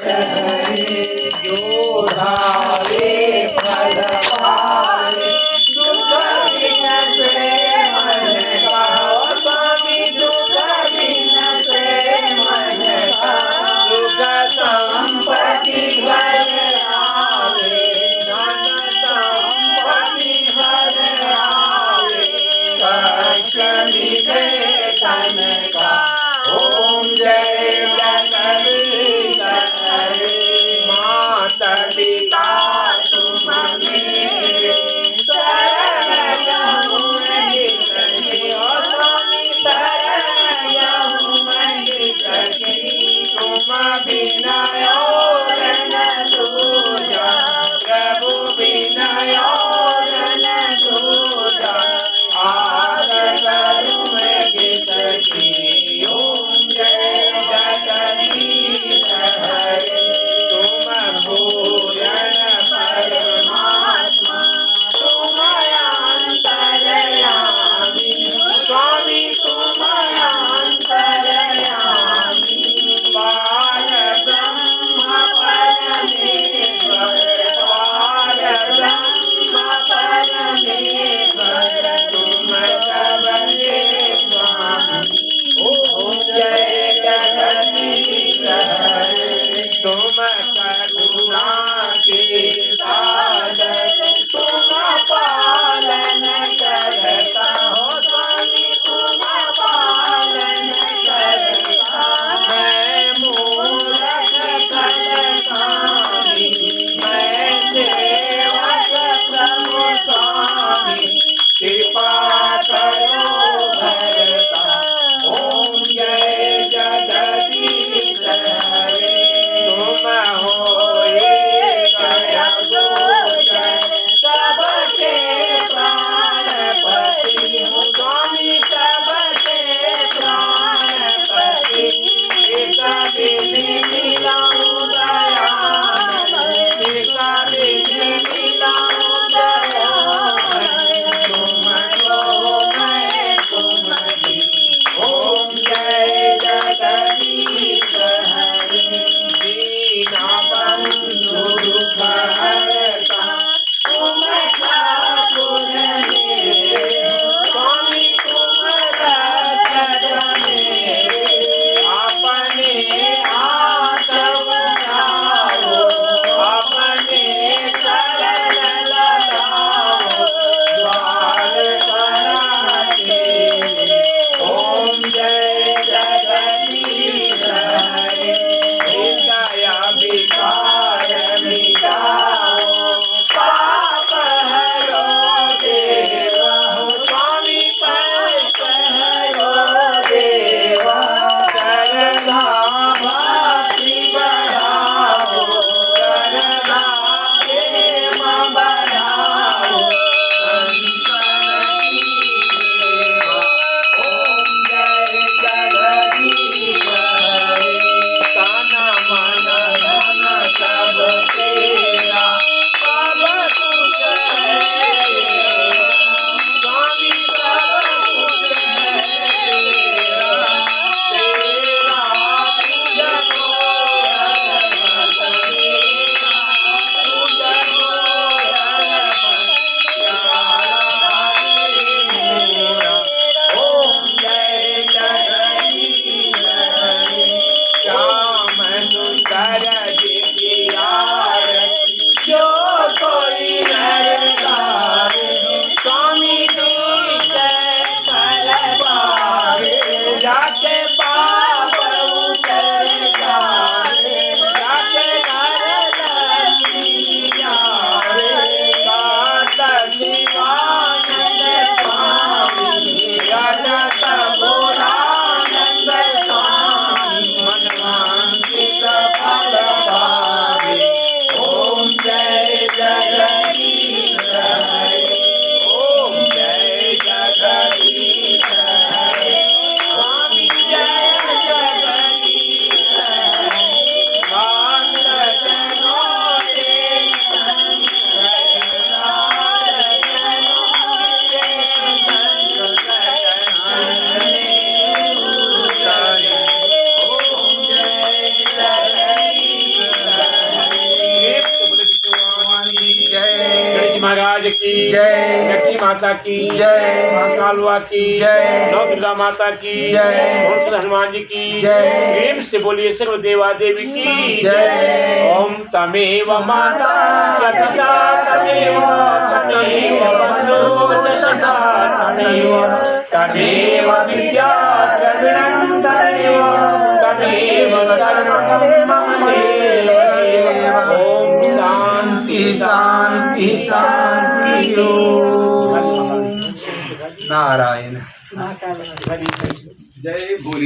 हरि जो धावे फल पावे दुख विनसे मन का स्वामी दुख विनसे मन का सुख संपत्ति घर आवे धन संपत्ति घर आवे कष्ट मिटे तन का ओम जय जगदीश हरे माता पिता माता की जय। मां कालवा की जय। नौ दुर्गा माता की जय। मोहन हनुमान जी की जय। प्रेम से बोलिए सर्व देवा देवी की जय। ओम तमेव माता पिता तमेव बंधु दशा तमेव विद्या द्रविणं तमेव सर्वं मम देव। ओम शांति शांति शांति ओम। नारायण। जय बोली।